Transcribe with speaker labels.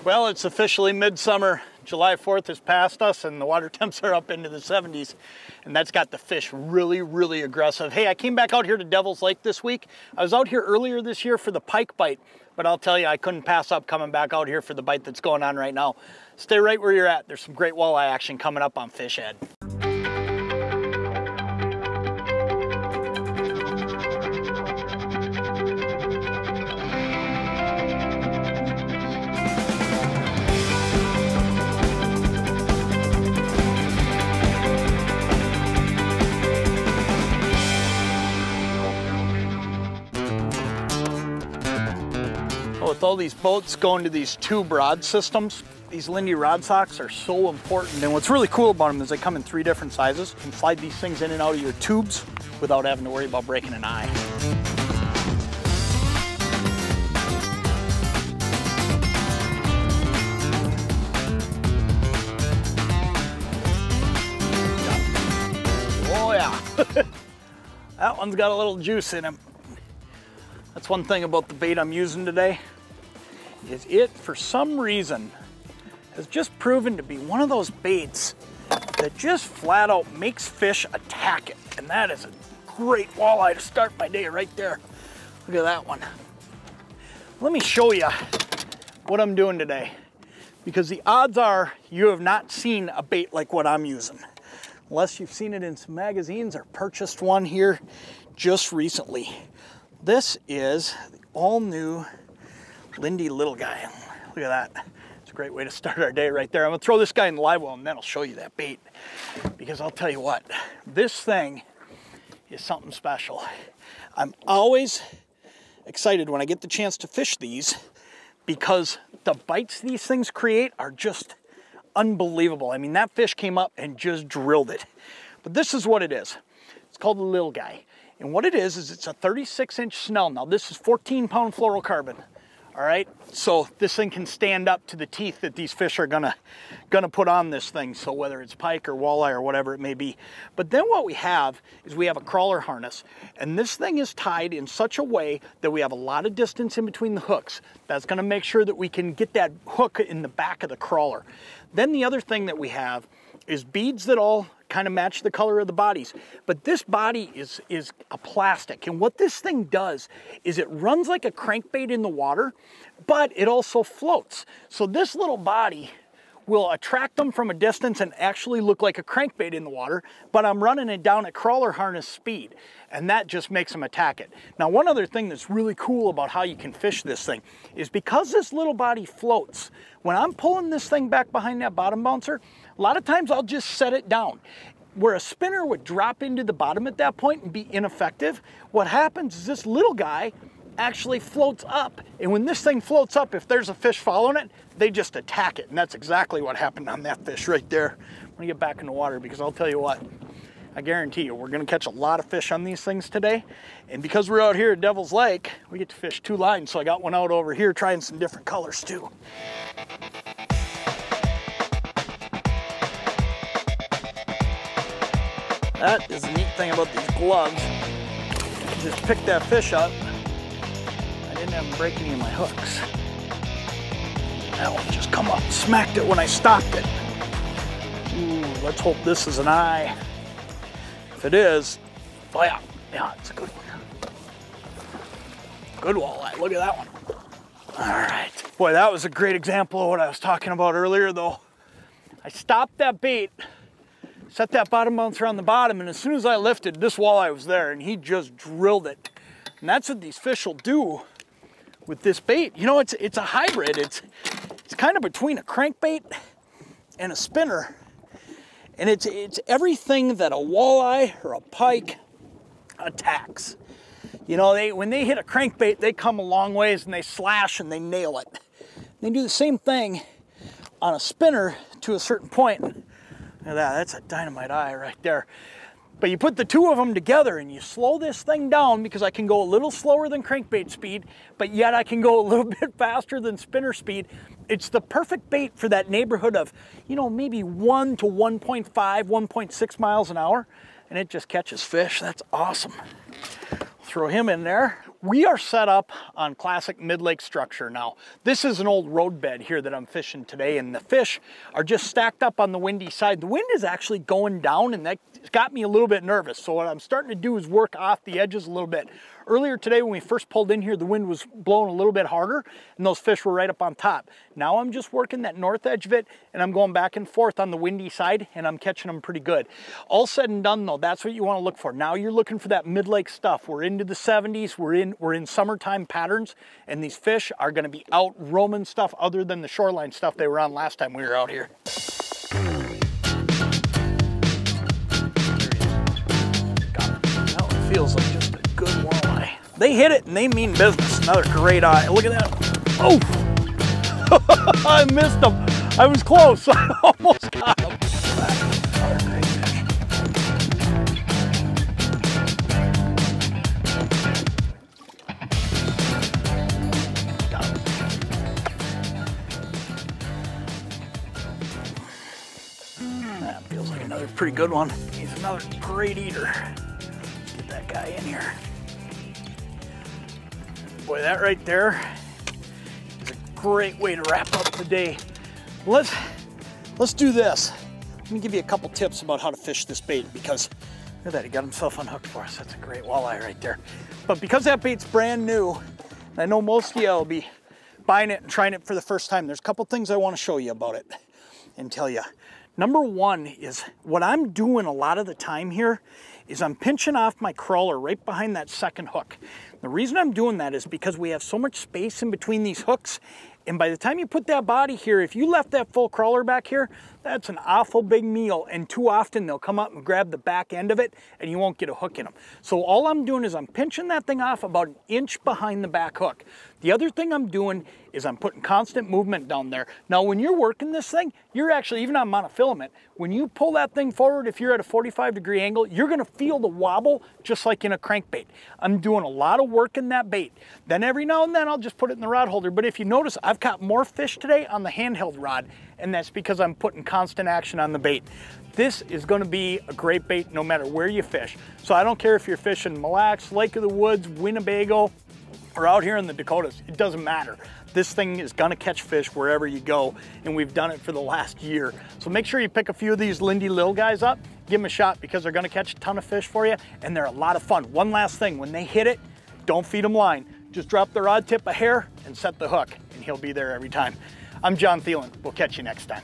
Speaker 1: Well, it's officially midsummer. July 4th has passed us and the water temps are up into the 70s, and that's got the fish really, really aggressive. Hey, I came back out here to Devil's Lake this week. I was out here earlier this year for the pike bite, but I'll tell you, I couldn't pass up coming back out here for the bite that's going on right now. Stay right where you're at. There's some great walleye action coming up on Fish Ed. With all these boats going to these tube rod systems, these Lindy rod socks are so important. And what's really cool about them is they come in 3 different sizes. You can slide these things in and out of your tubes without having to worry about breaking an eye. Oh yeah, that one's got a little juice in him. That's one thing about the bait I'm using today. Is it, for some reason, has just proven to be one of those baits that just flat out makes fish attack it. And that is a great walleye to start my day right there. Look at that one. Let me show you what I'm doing today, because the odds are you have not seen a bait like what I'm using, unless you've seen it in some magazines or purchased one here just recently. This is the all new Lindy Lil Guy. Look at that. It's a great way to start our day right there. I'm gonna throw this guy in the live well and then I'll show you that bait, because I'll tell you what, this thing is something special. I'm always excited when I get the chance to fish these, because the bites these things create are just unbelievable. I mean, that fish came up and just drilled it. But this is what it is. It's called the Lil Guy. And what it is it's a 36-inch snell. Now this is 14-pound fluorocarbon. All right, so this thing can stand up to the teeth that these fish are gonna put on this thing. So whether it's pike or walleye or whatever it may be. But then what we have is we have a crawler harness, and this thing is tied in such a way that we have a lot of distance in between the hooks. That's gonna make sure that we can get that hook in the back of the crawler. Then the other thing that we have is beads that all kind of match the color of the bodies. But this body is a plastic. And what this thing does is it runs like a crankbait in the water, but it also floats. So this little body will attract them from a distance and actually look like a crankbait in the water, but I'm running it down at crawler harness speed, and that just makes them attack it. Now, one other thing that's really cool about how you can fish this thing is because this little body floats, when I'm pulling this thing back behind that bottom bouncer, a lot of times I'll just set it down. Where a spinner would drop into the bottom at that point and be ineffective, what happens is this little guy actually floats up. And when this thing floats up, if there's a fish following it, they just attack it. And that's exactly what happened on that fish right there. I'm gonna get back in the water, because I'll tell you what, I guarantee you we're gonna catch a lot of fish on these things today. And because we're out here at Devil's Lake, we get to fish 2 lines. So I got one out over here trying some different colors too. That is the neat thing about these gloves. Just pick that fish up. I didn't have them break any of my hooks. That one just come up and smacked it when I stopped it. Ooh, let's hope this is an eye. If it is, oh yeah, it's a good one. Good walleye, look at that one. All right. Boy, that was a great example of what I was talking about earlier though. I stopped that bait, set that bottom bouncer on the bottom, and as soon as I lifted, this walleye was there and he just drilled it. And that's what these fish will do with this bait. You know, it's a hybrid. It's kind of between a crankbait and a spinner. And it's everything that a walleye or a pike attacks. You know, when they hit a crankbait, they come a long ways and they slash and they nail it. They do the same thing on a spinner to a certain point. Look at that, that's a dynamite eye right there. But you put the 2 of them together and you slow this thing down, because I can go a little slower than crankbait speed, but yet I can go a little bit faster than spinner speed. It's the perfect bait for that neighborhood of, you know, maybe 1 to 1.5, 1.6 miles an hour, and it just catches fish. That's awesome. throw him in there. We are set up on classic mid-lake structure now. This is an old road bed here that I'm fishing today, and the fish are just stacked up on the windy side. The wind is actually going down, and that got me a little bit nervous. So what I'm starting to do is work off the edges a little bit. Earlier today when we first pulled in here, the wind was blowing a little bit harder and those fish were right up on top. Now I'm just working that north edge of it and I'm going back and forth on the windy side and I'm catching them pretty good. All said and done though, that's what you want to look for. Now you're looking for that mid-lake stuff. We're into the 70s, we're in summertime patterns, and these fish are going to be out roaming stuff other than the shoreline stuff they were on last time we were out here. That one feels like just a good walleye. They hit it and they mean business. Another great eye. Look at that. Oh! I missed him. I was close. I almost got him. Another great fish. Got him. That feels like another pretty good one. He's another great eater. Get that guy in here. Boy, that right there is a great way to wrap up the day. Let's do this. Let me give you a couple tips about how to fish this bait, because look at that, he got himself unhooked for us. That's a great walleye right there. But because that bait's brand new, and I know most of you will be buying it and trying it for the first time, there's a couple things I want to show you about it and tell you. Number one is what I'm doing a lot of the time here is I'm pinching off my crawler right behind that second hook. The reason I'm doing that is because we have so much space in between these hooks, and by the time you put that body here, if you left that full crawler back here, that's an awful big meal, and too often they'll come up and grab the back end of it and you won't get a hook in them. So all I'm doing is I'm pinching that thing off about an inch behind the back hook. The other thing I'm doing is I'm putting constant movement down there. Now when you're working this thing, you're actually, even on monofilament, when you pull that thing forward, if you're at a 45-degree angle, you're gonna feel the wobble just like in a crankbait. I'm doing a lot of work in that bait. Then every now and then I'll just put it in the rod holder. But if you notice, I've caught more fish today on the handheld rod, and that's because I'm putting constant action on the bait. This is gonna be a great bait no matter where you fish. So I don't care if you're fishing Mille Lacs, Lake of the Woods, Winnebago, or out here in the Dakotas, it doesn't matter. This thing is gonna catch fish wherever you go, and we've done it for the last year. So make sure you pick a few of these Lindy Lil Guys up, give them a shot, because they're gonna catch a ton of fish for you, and they're a lot of fun. One last thing, when they hit it, don't feed them line. Just drop the rod tip a hair and set the hook, and he'll be there every time. I'm Jon Thelen. We'll catch you next time.